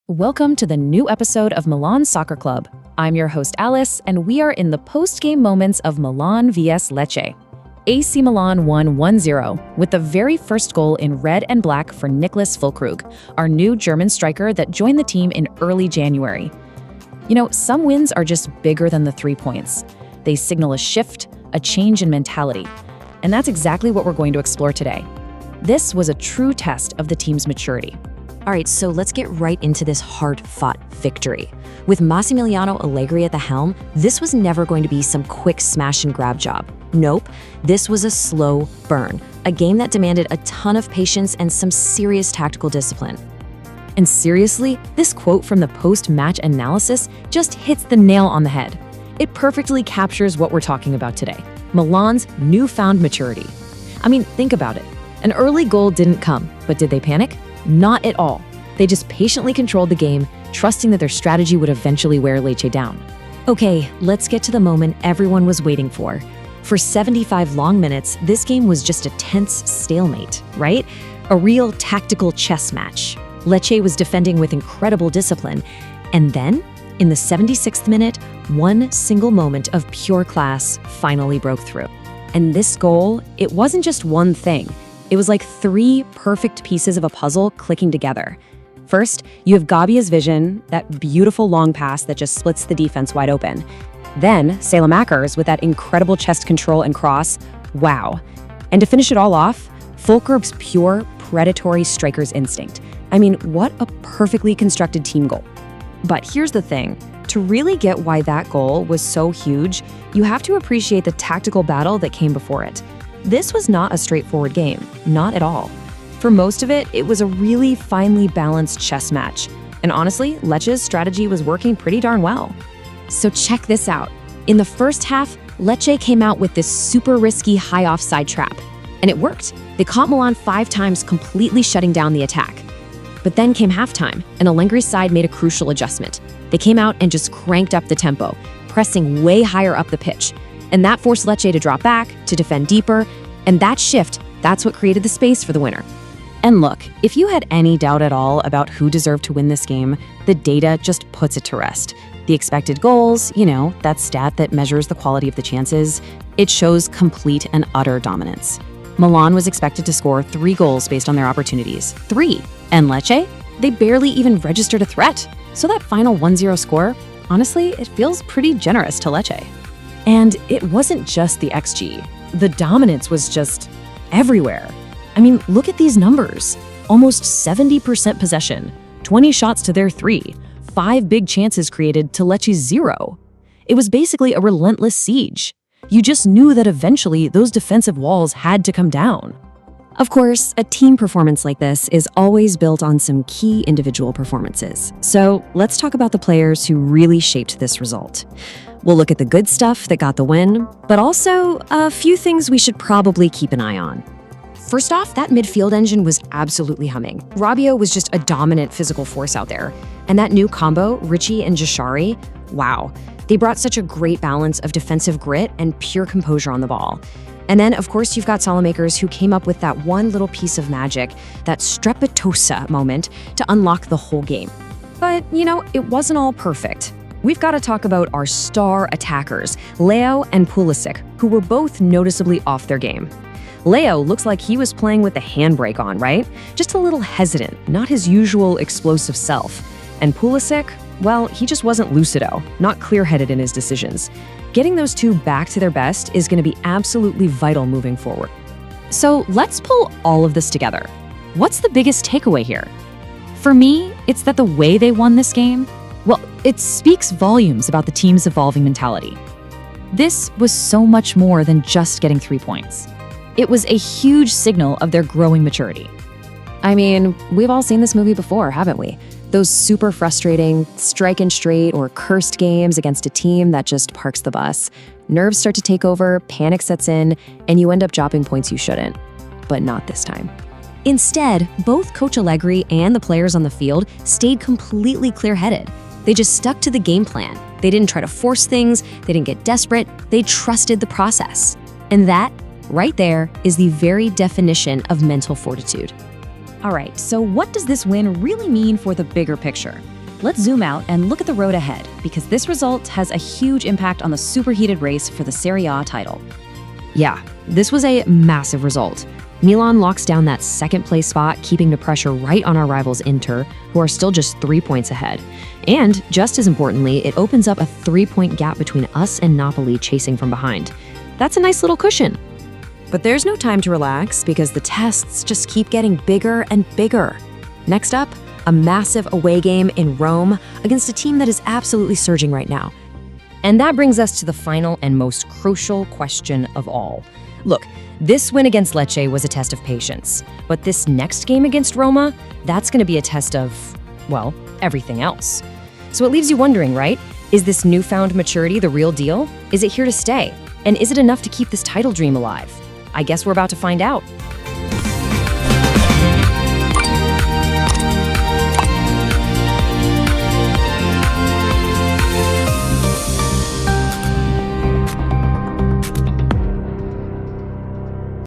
Welcome to the new episode of Milan Soccer Club. I'm your host Alice, and we are in the post-game moments of Milan vs Lecce. AC Milan won 1-0 with the very first goal in red and black for Niclas Füllkrug, our new German striker that joined the team in early January. You know, some wins are just bigger than the 3 points. They signal a shift, a change in mentality. And that's exactly what we're going to explore today. This was a true test of the team's maturity. All right, so let's get right into this hard-fought victory. With Massimiliano Allegri at the helm, this was never going to be some quick smash-and-grab job. Nope, this was a slow burn, a game that demanded a ton of patience and some serious tactical discipline. And seriously, this quote from the post-match analysis just hits the nail on the head. It perfectly captures what we're talking about today, Milan's newfound maturity. I mean, think about it. An early goal didn't come, but did they panic? Not at all. They just patiently controlled the game, trusting that their strategy would eventually wear Lecce down. Okay, let's get to the moment everyone was waiting for. For 75 long minutes, this game was just a tense stalemate, right? A real tactical chess match. Lecce was defending with incredible discipline. And then, in the 76th minute, one single moment of pure class finally broke through. And this goal, it wasn't just one thing. It was like 3 perfect pieces of a puzzle clicking together. First, you have Gabbia's vision, that beautiful long pass that just splits the defense wide open. Then, Saelemaekers with that incredible chest control and cross. Wow. And to finish it all off, Füllkrug's pure, predatory striker's instinct. I mean, what a perfectly constructed team goal. But here's the thing. To really get why that goal was so huge, you have to appreciate the tactical battle that came before it. This was not a straightforward game, not at all. For most of it, it was a really finely balanced chess match. And honestly, Lecce's strategy was working pretty darn well. So check this out. In the first half, Lecce came out with this super risky high offside trap. And it worked. They caught Milan 5 times, completely shutting down the attack. But then came halftime, and Allegri's side made a crucial adjustment. They came out and just cranked up the tempo, pressing way higher up the pitch. And that forced Lecce to drop back, to defend deeper, and that shift, that's what created the space for the winner. And look, if you had any doubt at all about who deserved to win this game, the data just puts it to rest. The expected goals, you know, that stat that measures the quality of the chances, it shows complete and utter dominance. Milan was expected to score 3 goals based on their opportunities. 3! And Lecce? They barely even registered a threat. So that final 1-0 score, honestly, it feels pretty generous to Lecce. And it wasn't just the XG. The dominance was just everywhere. I mean, look at these numbers. Almost 70% possession, 20 shots to their 3, 5 big chances created to Lecce's 0. It was basically a relentless siege. You just knew that eventually those defensive walls had to come down. Of course, a team performance like this is always built on some key individual performances. So let's talk about the players who really shaped this result. We'll look at the good stuff that got the win, but also a few things we should probably keep an eye on. First off, that midfield engine was absolutely humming. Rabiot was just a dominant physical force out there. And that new combo, Richie and Jashari, wow. They brought such a great balance of defensive grit and pure composure on the ball. And then, of course, you've got Saelemaekers who came up with that one little piece of magic, that strepitoso moment, to unlock the whole game. But, you know, it wasn't all perfect. We've got to talk about our star attackers, Leo and Pulisic, who were both noticeably off their game. Leo looks like he was playing with the handbrake on, right? Just a little hesitant, not his usual explosive self. And Pulisic, well, he just wasn't lucido, not clear-headed in his decisions. Getting those two back to their best is going to be absolutely vital moving forward. So let's pull all of this together. What's the biggest takeaway here? For me, it's that the way they won this game, well, it speaks volumes about the team's evolving mentality. This was so much more than just getting 3 points. It was a huge signal of their growing maturity. I mean, we've all seen this movie before, haven't we? Those super frustrating, strike and straight or cursed games against a team that just parks the bus. Nerves start to take over, panic sets in, and you end up dropping points you shouldn't. But not this time. Instead, both Coach Allegri and the players on the field stayed completely clear-headed. They just stuck to the game plan. They didn't try to force things, they didn't get desperate, they trusted the process. And that, right there, is the very definition of mental fortitude. All right, so what does this win really mean for the bigger picture? Let's zoom out and look at the road ahead, because this result has a huge impact on the superheated race for the Serie A title. Yeah, this was a massive result. Milan locks down that second-place spot, keeping the pressure right on our rivals Inter, who are still just 3 points ahead. And, just as importantly, it opens up a 3-point gap between us and Napoli chasing from behind. That's a nice little cushion. But there's no time to relax, because the tests just keep getting bigger and bigger. Next up, a massive away game in Rome against a team that is absolutely surging right now. And that brings us to the final and most crucial question of all. Look, this win against Lecce was a test of patience, but this next game against Roma, that's going to be a test of, well, everything else. So it leaves you wondering, right? Is this newfound maturity the real deal? Is it here to stay? And is it enough to keep this title dream alive? I guess we're about to find out.